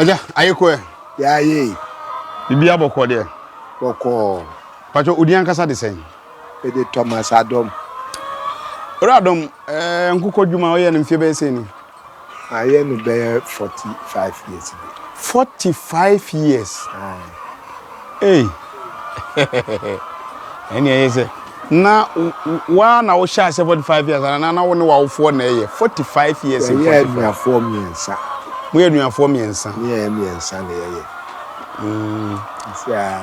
Aja, Ayekoo. Ya ye. Bibi aboko de. Boko. Pacho udi ankasa de sen. E de Thomas Adom. Radom nkuko djuma o ye ne mfie be sen ni. Aye no be 45 years. 45 years. Hey. Eni ayese. Na wa na wo sha 45 years na wo ne wa wo fo na ye 45 years. Yeah, me afo miensa. Mo ye nuafo miensa. Yeah, miensa na ye. Sia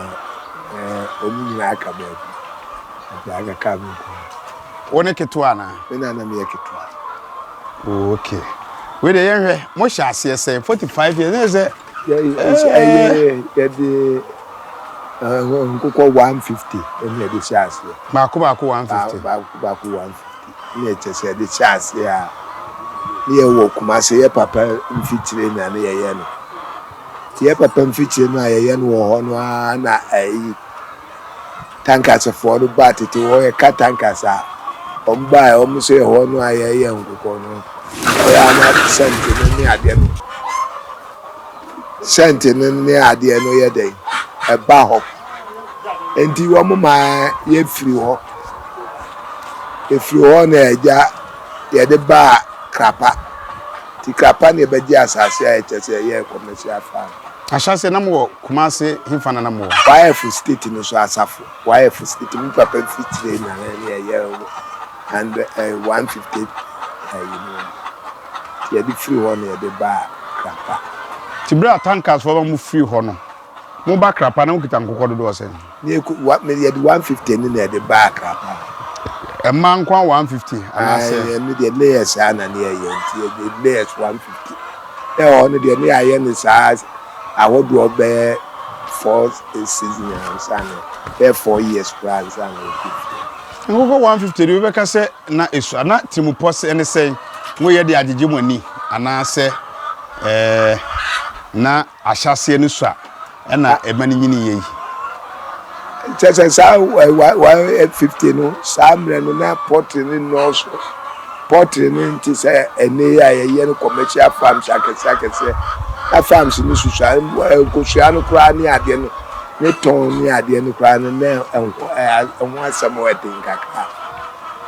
omu na aka ba. Aga ka mi ko. Wone ketwa na. Na me ketwa. Okay. We dey yenhwe mo sha ase say 45 years na say the nkuko 150 emi de chance. Ba ko 150. Ba ko 150. Ni chese de chance ya. Ni wo kuma se ye papa mfitire na ne ye no. Ti ye papa mfitire na ye no wo ho no na ai tankers for the batty to wo ye ka tankers a omba o se ho no aye nkuko no. Ya na sente ni ade no. Sente ni ade no ye den. E ba ho. Enti wo ma ye firi ho. E firi ho na eja ye de ba krapa. Ti krapa ne be ji asase a etese ye commercial farm. Ashase na mo Kumase himfana na mo. YF state no so asafo. YF state mu papa fitire na ye and 150 you know. Ye di free ho na ye de ba krapa. Ti bra tankers for mu free ho no. Mo ba krapa na mo kita nkokọ dodo sen. Ni what me ye di 150 ni na ye de ba krapa. A man kwa 150 and say ni de layers ana na ye nti the layers 150. E ho no de ni aye ni size awodo be 4 season and sana. Be 4 years plan sana. Nkokọ 150 de be ka say na esu na timu pose ene say mo ye de agege mo ani ana say na ahyase ni so a na emani nyini ye. Chese sa 150 no samre no na Poultry ni no so Poultry ni nti say ene ya ye no commercial farms akese a farms ni susua ko sua no kra ni ade no ne ton ni ade no kra no na enho asamo edin kaka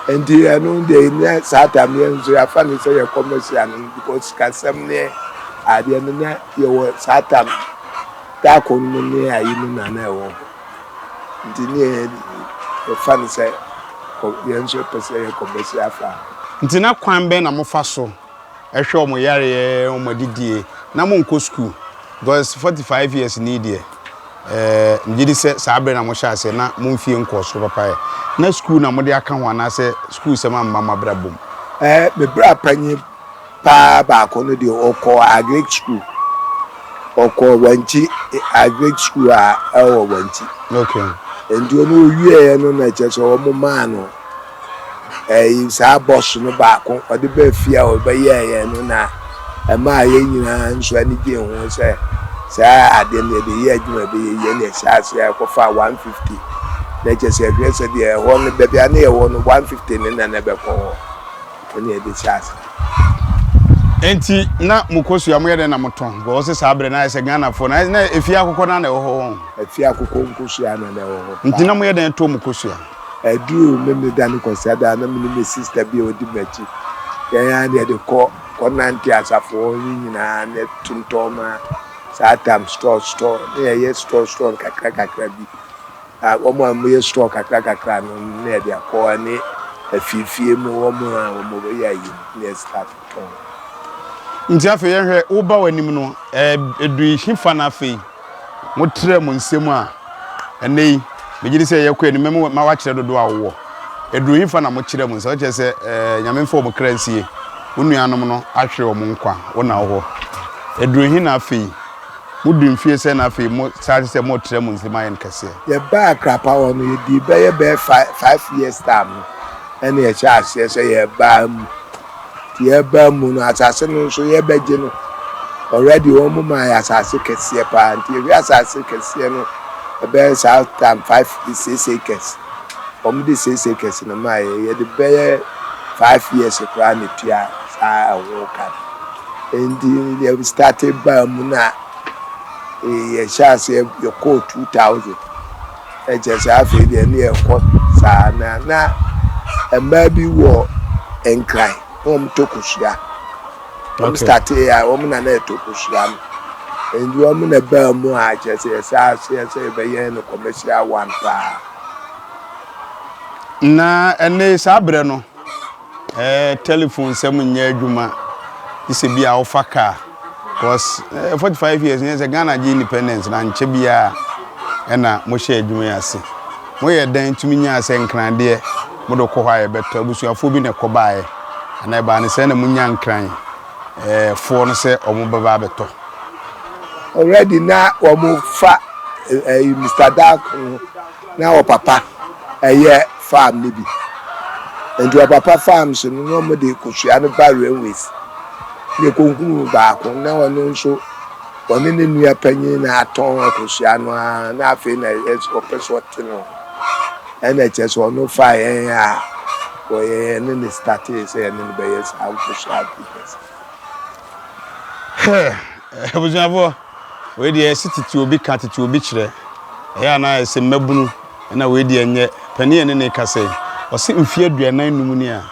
enti anu de na satam ye nso ya fa ni say ye commercial no because kasam ne ade no na ye wo satam ta ko no ni ayi no na ewo Nti fan say ye nso pese ye commercial farm. Nti na kwan be na mo fa so ehwe o mo yare o mo didie na mo nko school because 45 years need there ngidi se sabre na mo sha ase na mo mfie nko so papa na school na mo de aka ho na se school se mama brabom me bra panyi pa ba ko no de oko agric school oko wanchi agric school a ewo wanchi. Okay. And you know, you know, na just a woman. Sa boss no back or the be fear or by ye, no, na a my and so any day won't say, I didn't the year you may be in a shot for 150. They just say, yes, dear, only baby, I near 150 and I never call near the chance. Enti na mukosu amuyede na moton go se sabre na ese Ghana for na efia akoko na ho efia akoko nkosu ana na ho nti na muyede to mukosu edu me dan consider na me sister bi odi machi ya ne de ko nanti asafo nyina ne tuntoma satam store ne ye store kakra bi omo amoye store kakra no ne de ko ne afifie mu omo ya yi ne start ton nti afa ye hwe wo ba wanim no edu hifa na afa mo tre mo nsem a enei megiri se ye ko ni ma wa kire dodo awo edu hifa na mo kire mo nse o che se nyame mfo mo kransie unuanom no ahwe o mo nkwa wo na wo edu hi na afa mudu mfie se na afa mo sa se mo tre mo nsem ayen kase ye ba krapa wo no ye di be 5 years time ene ye cha se ye ba mu no asase no so ye beje no already wo mu ma ya asase kese pa nti ye asase kese no be south time 5 6 acres omdi 6 acres no ma ye de be 5 years kra ne tua sa wo ka and they started by mu na ye sha se ye ko 2000 e je sa fe de ne e ko sa na emba bi wo enkrai tokushia started ya na tokushia and you na ba mu a je say be ye no commercial one pa na ene sabre no telephone sem nya adwuma ise bia wo faka cause 45 years nya Ghana je independence na nche bia ena mo hye adwuma yase mo ye dan tumi nya ase nkrande mo do ko ha ye beto abusuafo bi ne ko baaye ana ba ne se na munya nkran fo no se omo baba beto already na omo fa Mr. Dark na o papa farm nibi and your papa farms no mo de kusua no ba railways ne konkunu ba ko na wono so woni ne nua panyin na aton kusua no na afi na opeso tino NHS wono fa ya we ne started say ne be yes how to share business abujabo we dey city obi ka titi obi kire ya na ese mabunu na we dey enye pani ne kase o se mfie aduanan num ni a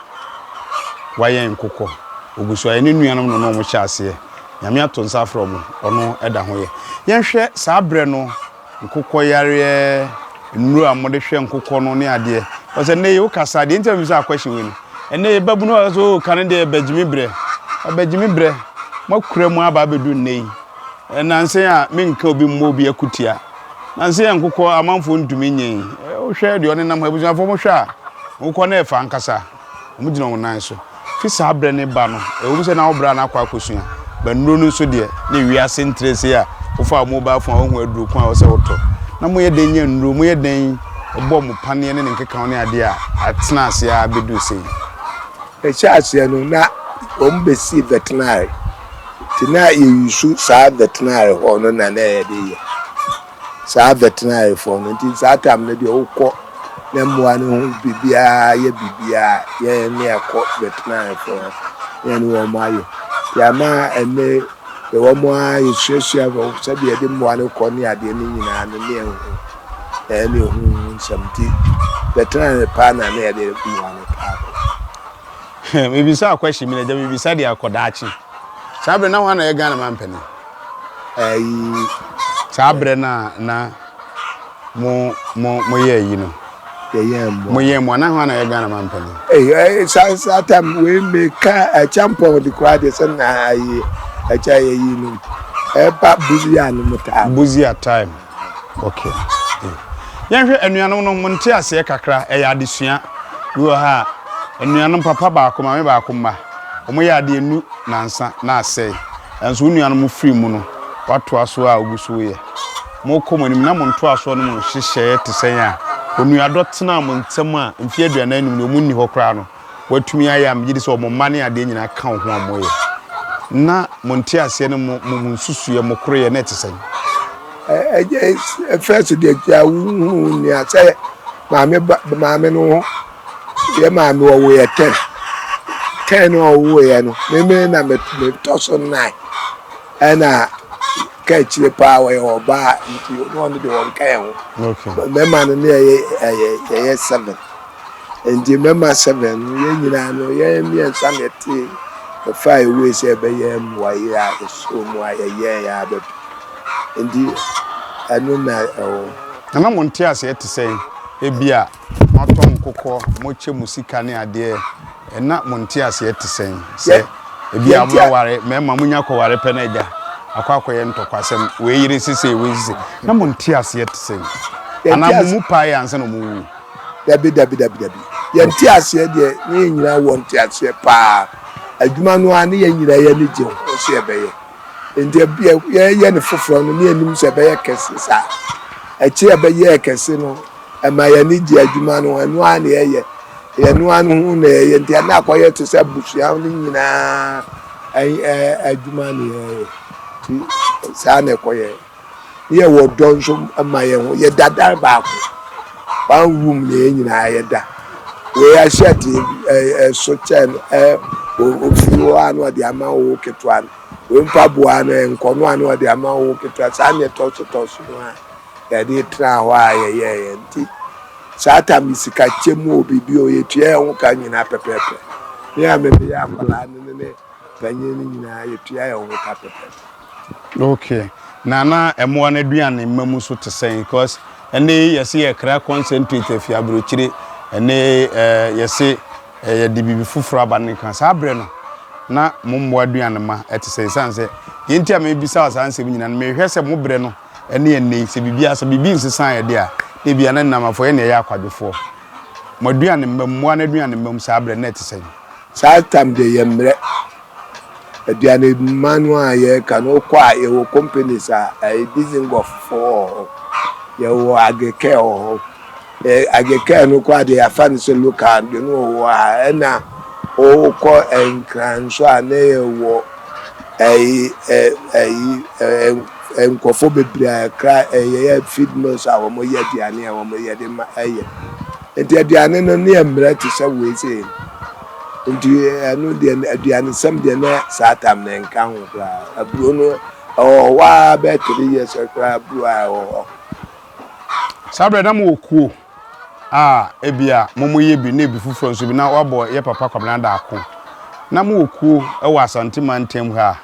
wayen kokko oguso aye ne nuanom no no mo hyase nyame ato nsa afro mo ono eda ho ye yenhwe saa bre no nkokko yare nnuru amode hwe nkokko no ne ade o se ne yo kasa de ntem so akwahye we ni ene babunu o so kan de bagimi bre makura mu aba bedu nei nanse a menka obi mmo bi akutia nanse ya nkokko amanfo ntumi nyen o hwe de one nam abusuafo mo hwe a nkokko na efa nkasa mo gina wonan so fi saa bre ne ba no wo se na wo bra na akwa akosua ba nnuro no so de ne wiase ntrese a wo fa mobile phone wo hu aduru kwa wo se woto na mo ye den nya nnuro mo ye den obo mo pane ne nkeka ne ade a atena ase a bedu sei e chaase no na ombesi veterinary tina yusu sa veterinary hono na na ye de sa veterinary for no tin sa tam na de okọ na mwa no bibia ye ne akọ veterinary for ye no wo mayo ya ma ene e wo mwa yusu abo sa de de mwa no ko ne ade ni nyina no ne hu ne hu samti veterinary pa na na ye de mwa no pa maybe sa question me na maybe sa de akodachi sabre na wana ye Ghana mampani sabre na mo ye yi no mo ye mo na wana ye Ghana mampani sa tam we make a champion the crowd is na ayi a cha ye yi no pa buzia no muta buzia time okay yanhwe anuanom no monte ase kakra ya adesua wo ha anuanom papa ba ko ma me ba ko ma omo ya de enu nansa na asai enso nuanom free mu no wato aso a oguso ye mo komonim na mo nto aso no mo hyehye te a onuado tena mo ntem a mfie aduananum no mu ni hokra no watumi ayam gidi so mo mane ade nyina ka ho amoye na mo nte ase no mo nsusuye mo kroye na te sɛn first de ja wu ni asai maame no ye maame wo ye 10 owo ye no me na me toso 9 ana kachire power oba nti no de won kan ho okay me man no ye 7 and the member 7 you know me and Sammy the 5 ways ebeyem why ya so mo ayeye ya be ndi anu na na mo nte ase ete sei ebia matom kokọ mo che musika ne ade na mo nte ase ete sei se ebia mo ware mema munya ko ware pe na eja akwakoye ntokwasem we yire sise we sise na mo nte ase ete sei ana mu pa ya anse no mu dabi ye nte ase de ni nyina wo nte ase pa adwuma no ani ye nyina ye ni je o se ebeye ndi ye ne foforo no ni anim se ebeye kese sa echi ebeye kese no ama ye ni je adwuma no anu ani ye no anu hu na ye ndi na akoye to se busua ni nyina adwuma ni ye ti sa na koye ye wo don so ama ye ho ye dada ba ko one room ni nyina ye da we a shet so chen ofiwo anu de ama wo ketwa we mpaboa na nkono anu de ama wo ketwa sa na to so no a ya de tra ho a ye nti sa ta misika chemu obibi o ye tue ho ka nyina pepepe ni a me ya kwala ne panye ni nyina ye tue ho ka pepepe. Okay na emo na aduane mamu so te sen because ene yesi ye kra concentrate afiabrochire ene yesi ye de bibi fufura abane kan sa abre no na mommo aduane ma etese sanse yenti a me bisa sanse nyina na me hwese mo bre no ene ene se bibia se bibi nsesan ye de a e bia na namafo ye ne ya akwadefo mo aduane mammo na aduane mam sa abre na etese sa tam de yemre aduane manu a ye kan o kwa ye wo companies a dizingo for ye wo ageke o ageke no kwa de afan se local de no wo a na o ko enkran so a na ye wo enkofo bebra kra ye feed mills a wo mo ye aduane a wo mo ye de ma ye enti aduane no ne emre ti se we se ndi anu de aduane sam de na satam na nka ho kra aburo no wa be 3 years kra aburo a sabre na mo okuo ebia momo ye bi na bi fufuro nso bi na wabo ye papa kwabna da ako na mo okuo wa asante mantem ha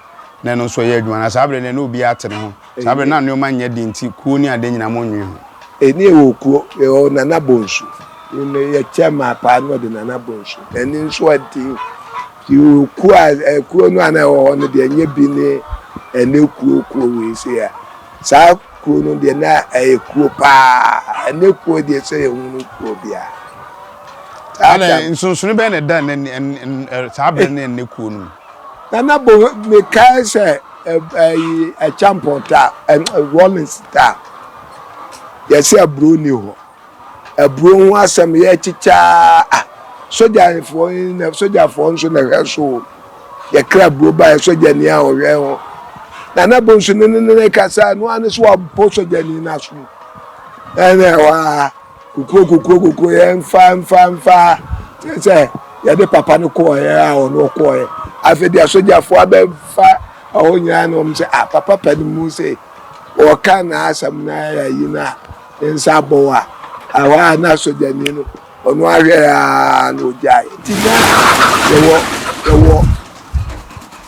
na no so ye adwuma na sabre na obi atene ho sabre na no ma nya de nti kuo ni ade nyina mo nwe ho eni okuo na na bonsu ni ye chema pa no de na bonsu eni nso adi you kuo no ana ho no de nya bi ni ene kuo we se ya sa kuo no de na kuo pa ene kuo de se ye hunu kuo bia ala nsunsun be na da na sabre na ene kuo no na bo me kai se a champion ta rolling star yes abro ni ho abro ho asem ye chicha soja fo nso na hweso ye kra bro ba soja ni a ohwe ho na bo nso ne kasa no ane so abo soja ni na so ene wa kuku ye mfa se ye de papa no ko ye a ono ko ye afedi soja fo abefa ahonya no mse papa panimu se o kana asam na ya yina nsabo awa na soja ni no ono ahwe ya no jai tinya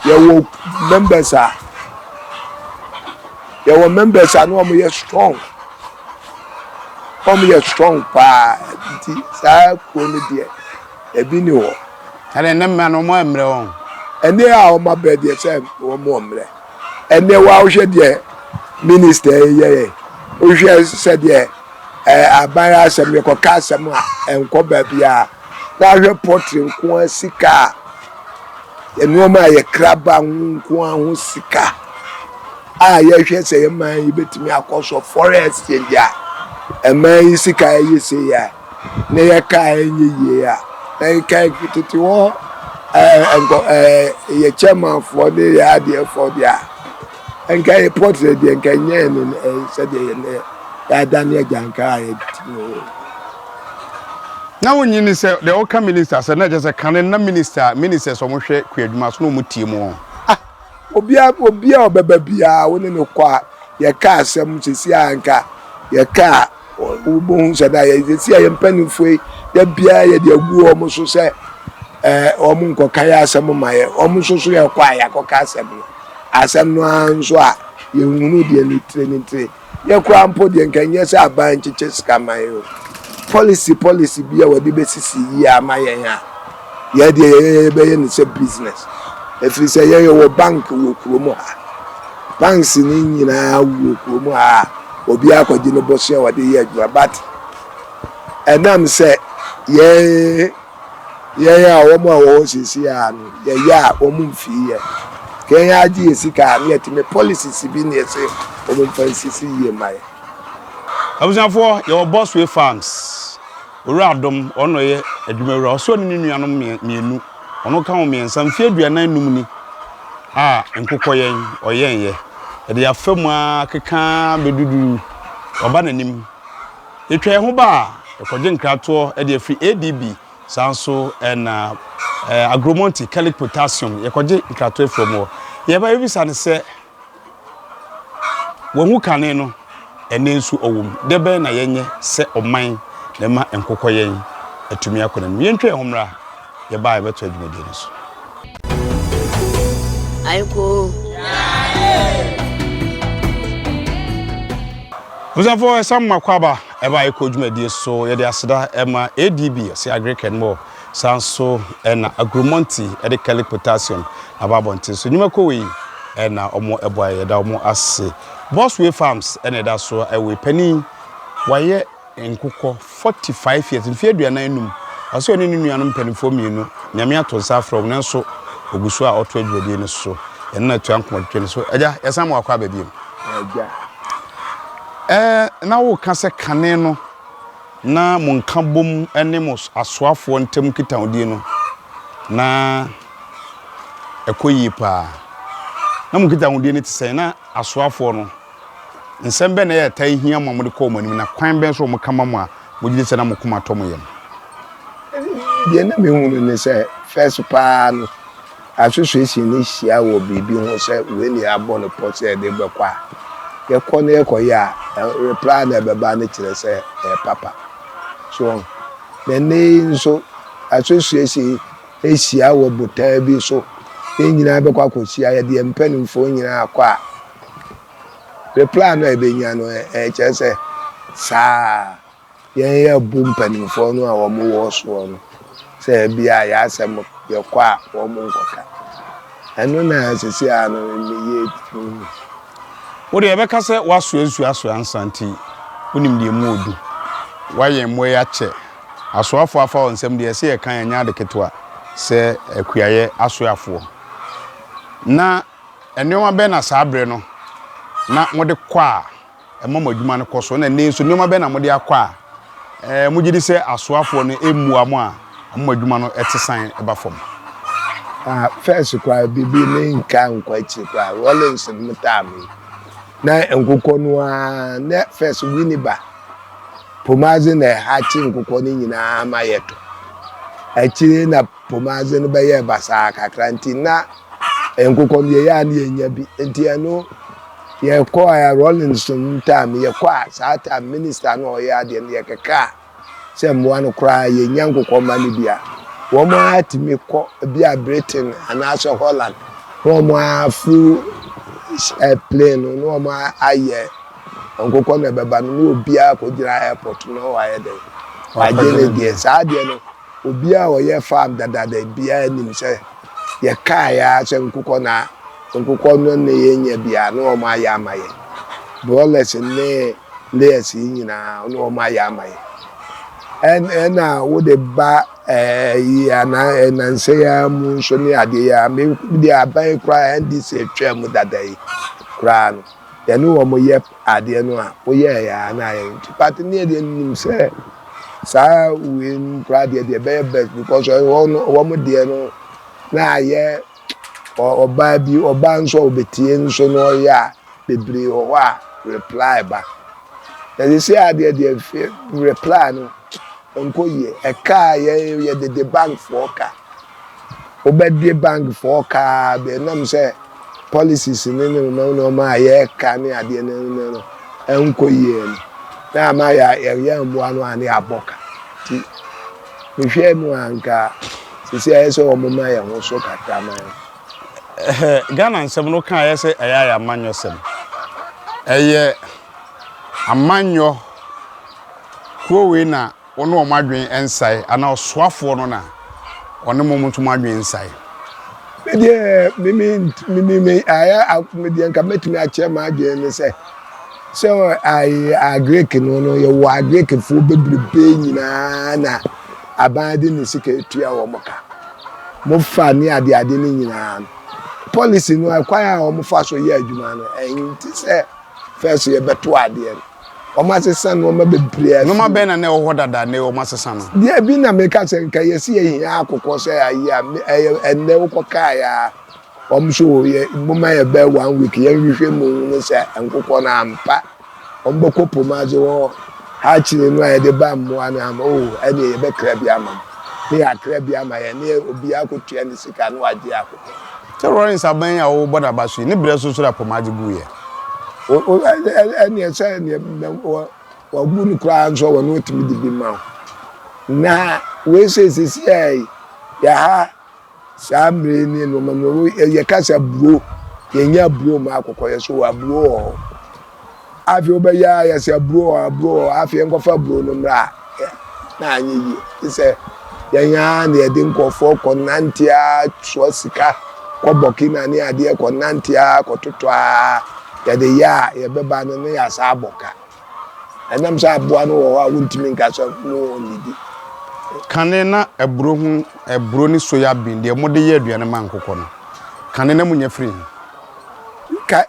yewo members no mo ye strong pa ti sa ko ni de ebi ni wo ale na ma no mo emre won ene a o ma be de se wo mo mre ene wa o hwe de minister ye o hwe se de abaya asem ye ko ka asem a enko ba bia na hwe Poultry nko sika enu ma ye kraba nko ho sika ye hwe se ye man ye betimi akoso forest ye dia man sika ye se ya na ye ka enye ye ya na kai kititi wo ye chairman for the idea for dia enkai Poultry de enkai nye no se de ye ya Daniel Janka na wonyi ni se the oka minister se na je se kan na minister so mo hwe kwadwuma so no mo tie mo obia obeba bia woni ne kwa ye ka asem sisi anka ye ka ubo hu se da ye sisi ye mpanifo ya bia ye de agu omo so se omo nkoka ya asem maye omo so so ye kwa ya koka asem no anso a ye hunu de ni tre ye kwa mpo de nkanye se aban chiche sika maye policy bia wadi besisi yi amaye ya ye de be ye ni se business efiri se ye wo bank wo kuromo ha banks ni nyina wo kuromo ha obi akwaji no boso ya wadi ye adwuma but enam se ye ya omo awo sisi ya no ye ya omo mfi ye kenya aji esika na yetime policies bi na ese omo mfansisi ye mai abusanfo your Bossway farms oradom ono ye adwumawura oso ni nuanom mienu ono ka ho miensa mfi aduanan num ni nkokoyen oyen ye de afamu akeka bedudu oba nanim etwa ho ba ekoje nkrato de afri ADB sanso na agromonti calic potassium yekoje nkrato efromo ye ba yebisa ne se wonu kane no ene nsu owum de be na yenye se oman na ma enkokoyen atumi akona no yentwe homra ye ba ye beto adwumadi ne so Ayekoo Musanfo samma kwaba eba Ayekoo dwumadi so ye de aseda ema ADB se agricen mo sanso na agromonti de calic potassium ababonte so nyumako we na omo eboa ye da omo ase Bossway farms ene da so ewe pani waye nkukọ 45 years mfi aduanan num aso ne nuanom panifo mienu nyame atonsa from nanso ogusu a oto adwadi ne so enna tu ankomotwe ne so eja yesam wakwa babiem na wo ka se kane no na monka bom ene mo asoafo ntem kitawdi no na ekoyi pa na mukitawdi ne tse na asoafo no nsembe na ya tai hia mo de ko manim na kwan ben so mo kama mo a mo gidi se na mo kuma to mo yem de na me hunu ne se first pa no association ni hia wo bibi ho se we ni abo no pot se de be kwa ye ko na ye ko ya reply na be ba ne kire se papa so then so association hia wo botai bi so nyina be kwa ko hia ye de mpanimfo nyina akwa reply no ebenya no chese sa ye bum panimfo no a wo mo wo so no se bia ya asem ye kwa wo mo nkoka eno na sisi ano me ye wo de ebeka se waso aso ansanti unim de mu odu waye mo ya che asoafo afa on nsem de se ye kan anya de ketwa se akuaye asoafo na enwa be na sabre no na mode kwa emama adwuma no koso na ne nso nyoma be na mode akwa mugidi se asoafo no emu amo a amama adwuma no etesan eba fom first kwa bibi ne nka nkwa chi kwa Rollins mutami na nkukọ no a na first winiba pomaze na hachi nkukọ ni nyina amayeto achire na pomaze no be ye basa kakranti na nkukọ no ye ya na enya bi enti ano ye ko ya Rollins time ye kwa saata minister no ya de ye keka se mwa no kra ye nyankukọ mani bia wo ma atimi ko bia Britain anaso Holland wo ma fu plane no ma aye nkukọ na beba no obia ko gira airport no wa ye de ajene de saade no obia wo ye farm dada bia nim se ye ka ya se nkukọ na nkukọ no ne ye nya bia no ma ya amaye boles ne layers nyina no ma ya amaye na wo de ba ya na nse ya mu so ni ade ya me de aban kra ndc twa mu dada yi kra no ya no wo mo ye ade no a wo ye ya na ye party ne de nim se sa we kra de be best because wo mo de no na ye oba bi oba nso obetie nso no ya bebre ho a reply ba they say ade de reply no onko ye eka ye de bank for ka obedi bank for ka be nam say policies ni no ma ye ka ni ade no onko ye na ma ya mbo anu ani aboka ti me hwe mu anka sisi ayese o mo ma ye ho so kakra man Ghana nsɛm no kan ayese ɛyɛ amanyo sɛm ɛyɛ amanyo kuowe na ono omadwen ensai ana osoafo no na ono momutu madwen ensai me aya me de nka metumi a che ma adwen ne se so I Greek no ye wa Greek fo bebrebe nyina na abade ne sika etua wo moka mo fa ni ade ni nyina policy no akwaya wo mo fa so ye adwuma no enti se first ye beto ade o ma sesa no ma bebre no ma be na ne wo dada ne o ma sesa no dia bi na me ka se nka ye se ye akokọ se ayi enne wo koka ya omso ye moma ye be 1 week ye hwehwe mu no se enkokọ na ampa omboko pomaje wo ha chire no ye de ba mmoa na am ene ye be kra bi ama ne ya kra bi ama ye ne obi akotua ne sika no ade akokọ te rorin saban ya wo boda basu ni bre so da pomaje bu ye ene se ne wa gunu kra nso wo no timi di bi ma na we se ai ya ha samre ni no mano ye kasa bro ye nya bro ma akokọ ye so wa bro afi obeya ye se bro afi enkofa bro no mra na anyi yi se ye nya na ye de nkofo konantia so sika ko bokina ni ade konantia ko totwa ye de ya ye beba no ne ya sa aboka enam sa aboa no wo a wuntimi nka so no nidi kane na ebro ni soya bean de mo de ye aduane man kokọ no kane na munya free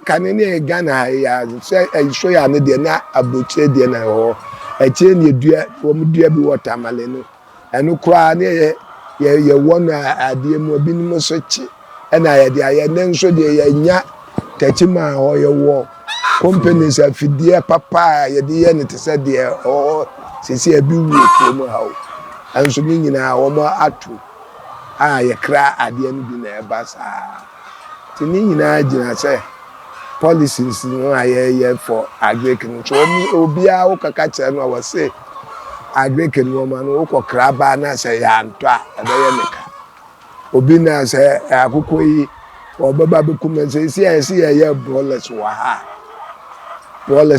kane ne Ghana ya se soya ne de na aboche de na ho eche ne dua wo mu dua bi watermele no eno kura ne ye wona ade mu bi ni mo so chi na ye de aye ne nso de ye nya tachima ho ye wo companies afidie papa ye de ye ne te se de o sisi abi wu ko mo ha o anso ni nyina wo mo atu ye kra ade no bi na eba saa ti ni nyina gina se policies no aye for Agric no so obi a wo kaka kire no wa se Agric no ma no wo kra ba na se ya nto a ebe ye meka obi na se akoko yi obaba be kuma se si ye brawlers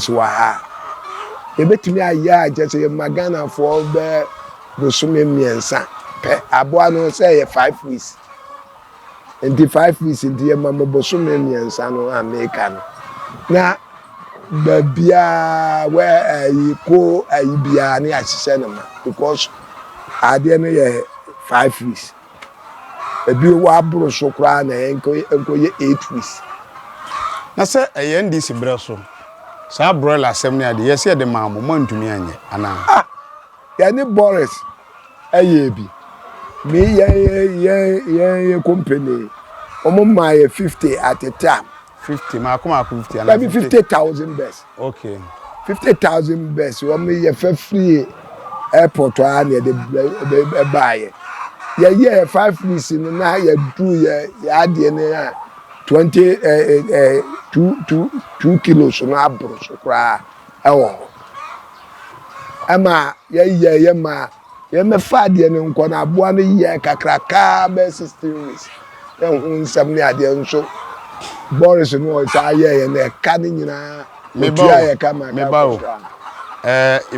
wa ha ebetimi aya agese magana for be bosume miensa pe aboa no se ye 5 weeks and the 5 weeks in the mama bosume miensa no America no na babia where Ayekoo ayibia ne ahise na ma because ade no ye 5 weeks ebi wa bro so kra na enko ye 8 weeks na se NDC bre so sa broiler asem ne ade yes ye de ma mo ntumi anye ana ya ni Boris ayebi me ye company omo ma ye 50 at a time 50 ma kuma 50 ana 50,000 best okay 50,000 best o me ye fa free airport a na de buy ye 5 weeks no na ye do ye ade ne 2 kilos no abro so kra ewo ama ye ma ye me fa ade ne nko na aboa no ye kakraka be 16 weeks ehun nsam ne ade nso Boris no sa ye na ka ne nyina otua ye ka ma ka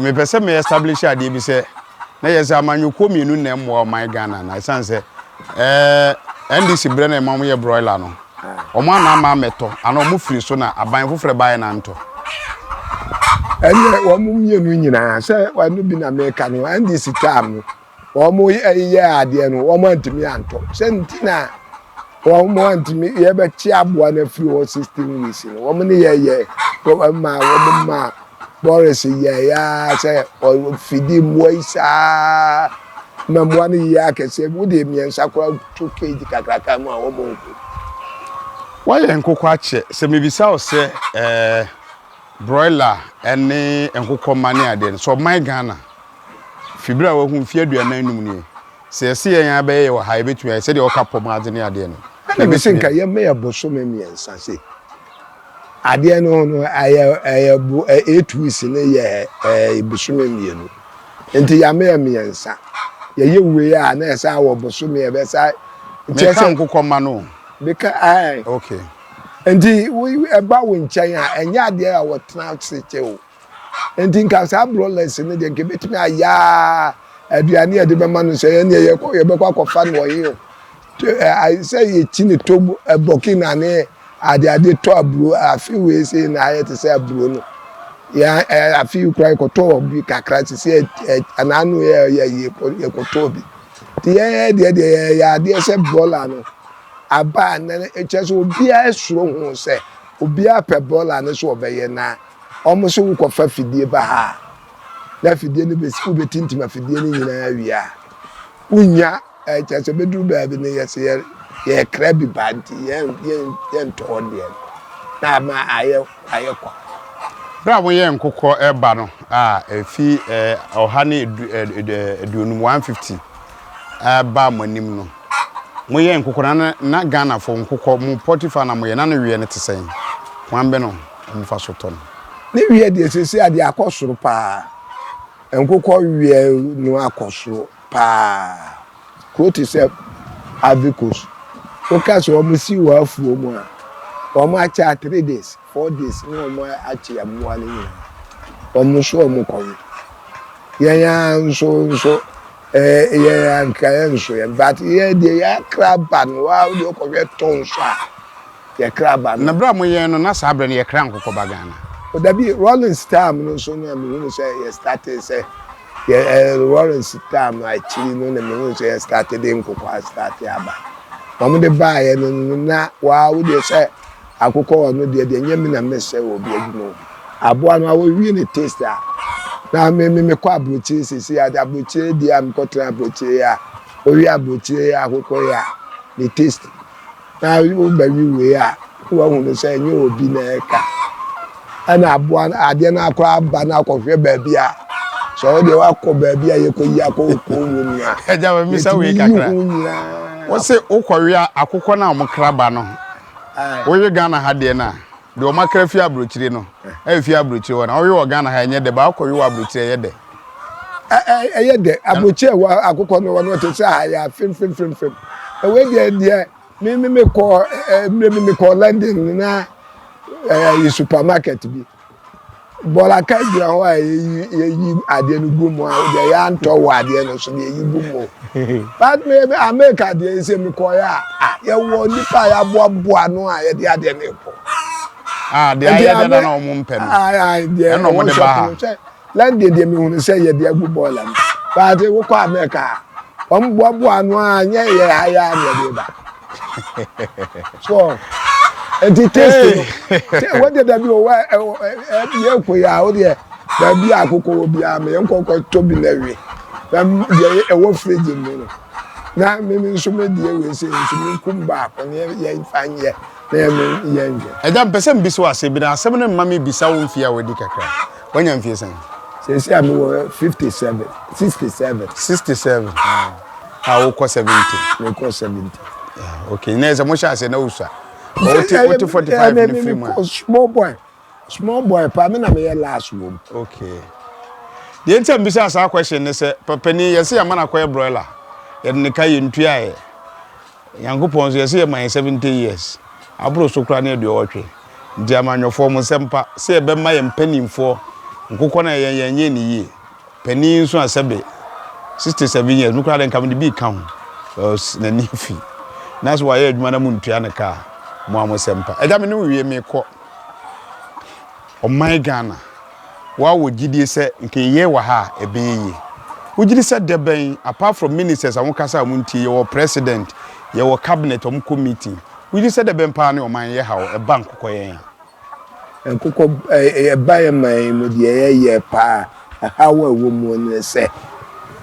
me pese me establish ade bi se na ye se amanyoko mienu na mo my Ghana na sense NDC bre na mam ye broiler no omo na ma meto ana omo firi so na aban fofre bae na nto ene wo mu mienu nyina se wanu bi na me ka no NDC tam wo mu ye ade no wo mu antimi anto se ntina wo mu antimi ye be chi aboa na firi 16 weeks no wo mu ne ye wo ma Boris ye ya se o fidi moisa na mo ani ya kese wo de miensa kwa 2 kg kakraka mu a wo mo why enkoko ache se mebisa o se broiler ene enkoko mane ade so my Ghana fibra wo hu fie aduana num ni se se yen abaye wo ha ebetua se de o kapom ade ne ade no na be sinka ye me ya boso me miensa se ade no aye 8 weeks ne ye boso me mienu enti ya me ya miensa ye we a na esa wo boso me be sa me kan kokọ ma no beka ai okay ndi we eba wo nchen a enya ade a wo tena seche o ndi nka sa brothers ne de nke betimi aya aduane ade be ma no se ye ne ye be kwa kofa no ye I say ye chini to bokina ne ade to aburo afi we say na aye te say aburo no ya afi krai ko to bi kakra ti say ananu ye ko to bi ti ye de ya de say bola no aba na echeso obi a esuro hu say obi a pe bola ne so obeye na omo so ko fa fidie ba ha na fidie ne be si be tintima fidie ne nyina awia unya echeso be duru ba bi ne ye ye krabi banti ye to de na ma aye kwa bra wo ye nkokọ eba no efi oha ne eduonum 150 eba manim no mo ye nkokọ na Ghana fo nkokọ mo Poultry na mo ye na no wie ne tesen kwambe no mo fa so ton ni wie de sesi ade akosoro pa nkokọ wie no akosoro pa quote se Ayekoo focus o mo si wa afuo mu a o mo acha 3 days 4 days no mo achi amuwa ni o mo so mo ko ya nso ya anka nso ya but ye de ya kraban wa o de ko ye ton so ya kraban na bra mo ye no na sa bra ne ye kra nkokọ ba Ghana o da bi rolling star no so no me no say ye started say ye rolling star no actually no me no say ye started nkokọ started aba mamu de bae no na wa wo de say akokọ no de nyame na mese obi adwuma aboa no awo wi ne taste a na me kwa abrochi sisi ade abrochi di am ko tra abrochi ya owi abrochi ya akokọ ya the taste na wo ba wi we a wo hu no say nye obi na eka ana aboa ade na akọ aba na akọhwe ba bia so de wa kọ ba bia ye ko yi akọ ko wo mu a eja we misa we kakra wo se ukọwe akokọ na mo kraba no wo ye Ghana ha de na de o makra fi abrochire no fi abrochire wo na wo ye Ghana ha enye de ba akọwe wo abrochire ye de ye de abrochire wo akokọ no wo no to say ha ya fim we de me ko me ko London na supermarket bi bola ka gira ho ye ade no gumu a de ya nto wa ade no so ye gumu but me America de se me ko ya ye wo nipa ya boa no a ye de ade ne ko de aye de na o mo mpe no de no mo de ba London de me hu say ye de agu bola but wo ko America o mo boa no a nye ye aya ne de ba so enti taste no what did that be o ye ko ya o de da bi akoko obi a me nkoko to bi na wi na ye e wo fridge no na me nso me de we se nso me kumba ko ne ye fanye na me ye nje eja mpese mbiso ase bi na asem ne mama bisa wo mfia wodi kakra wanya mfie san se am 57 67 wo ko 70 me ko 70 okay na ese mo sha ase na usa what 45 ni free man small boy pa me na me last room okay the enter mbisa asa question ne se papani yesi ya mana koye broiler ye ne kai ntua ye yankopon so yesi ya man 70 years abro so kra na de otwe ndi amanyofo mo sempa se be ma ye mpanimfo nkokọ na ye nye ni yi pani so asebe 67 years nukra den kam de bi kan na ni fi na so wa ye adwuma na mu ntua ne ka mo amosempa eja me ne wie me kọ o my Ghana wa wo gidie se nke ye wa ha ebe yi wo gidi se de ben apart from ministers awon kasa mu ntie ye wo president ye wo cabinet om committee wo gidi se de ben pa ne o man ye ha o e bank kokọ ye nkokọ e ba ye man mu de ye pa ha wa wo mu ne se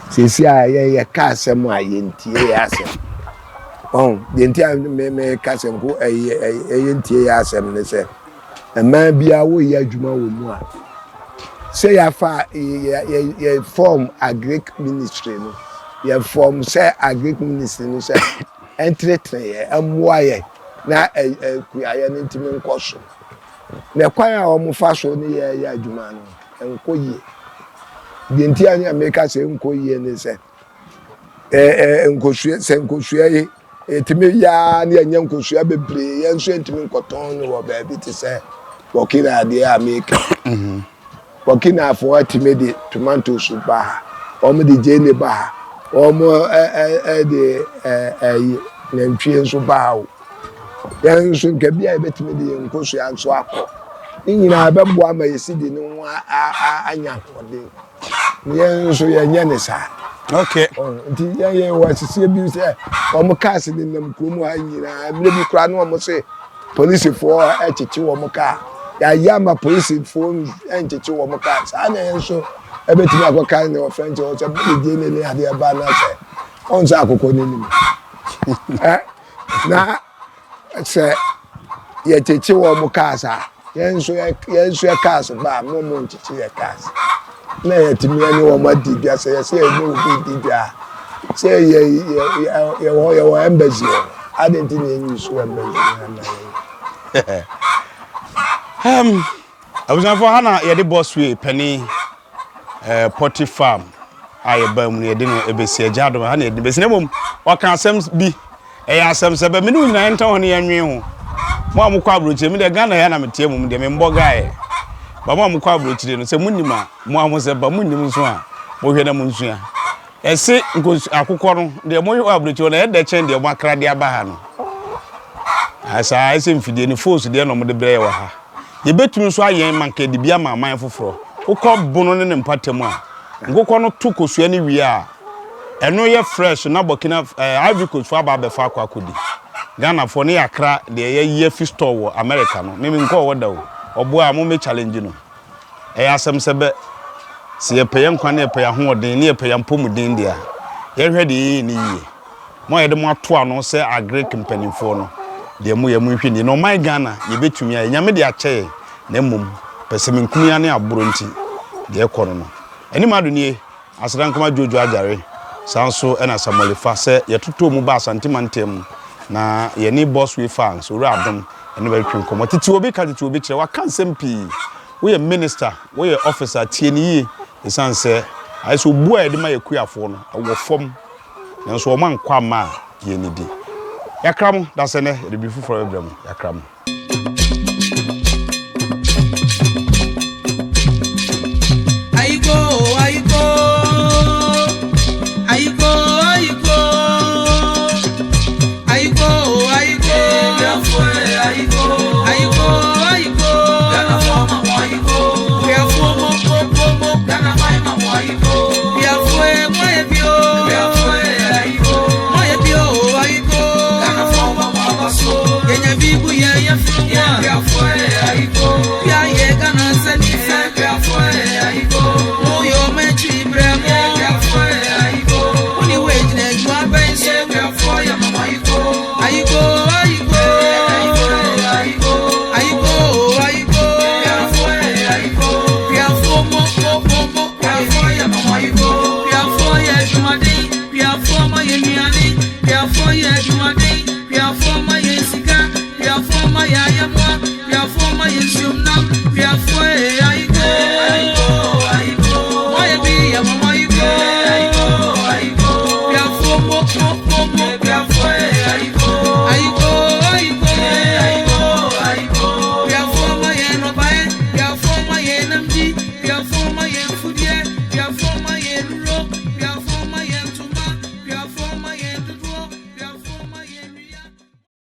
sisi a ye ka asem a ye ntie ya asem de ntia me ka asem ko ye ntie ya asem ne se man bia wo ye adwuma wo mu a say ya fa ye form agric ministry no ye form say agric ministry no say entretre ye amwa ye na kuaye ne ntimi nkoso na kwan a o mu fa so ne ye adwuma no enkoyie de ntia nya me ka say enkoyie ne say nkosua se nkosua yi etimi ya na yenye nkosua bebre yenso entimi nkoton no wo ba bi te se Burkina de America Burkina for atimi de tomatoes ba omo de jene ba omo de nantwie nso ba o yenso nke bia betimi de nkosua nso akọ nyina bebo ama yesi de no anya kode yenso yenye ne sa. Okay. Nti ye wasisi bi se omo cars ni nam krom ha nyina mle bi kra no omo se police for echichi omo car ya yama police for enchichi omo car sa na yenso ebetimi akoka ne o friend o se bi je ne ade ba na se on sa akoko ni ni na se ye chichi omo car sa yenso cars ba mo nchichi ye cars na yetimi ani wo madi bia se ye ni obi di bia se ye wo embassy adenti ni enyi so embassy na abuzanfo hana ye de Bossway pani Poultry farm aye ba mu ye de no ebesi agado hana ye de besi na mom o kan asem bi asem se ba me nu nyina enta ho ne yanwe ho mo amukwa abroche me de Ghana ya na metie mum de me mbogae ba mo amukwa abrochire no se munima mo amose ba munim nso a mo hwe na mo nsua ese akukọ no de mo hwe abrochire na e de chen de mo akra de aba ha no asa ese mfidie ni force de no mo de brɛ wa ha ye betumi so ayen manka de bia ma man foforo ukọ bono ne mpatam a ngukọ no to kosua ni wi a eno ye fresh na Burkina Ivory Coast for aba be fa akwa kodi Ghana for ne yakra de ye fi store wo America no me nko wo da wo obo a mo me challenge no asem sebe se ye peye nkwa na ye peye hoden ne ye peye mpomuden dia ye hwe de ni yie mo ye de mo ato ano se agri company for no de mo ye mo hwe ni no my Ghana ye betumi a nyame de ache na mum pese me nkumia ne aboro nti de ekono no ani madu nie asran koma jojo ajare sanso ena samolifa se ye toto mu ba asantemantem na ye ni Bossway fans ori adom ene ba twin komo titi obi ka titi obi kire wa kan sempi we minister we officer tie ni yi esanse ai so bu a de ma yakuafo no wo fom na so o man kwa ma ye ni di yakram da se ne de bi fuforo ebram yakram Yeah.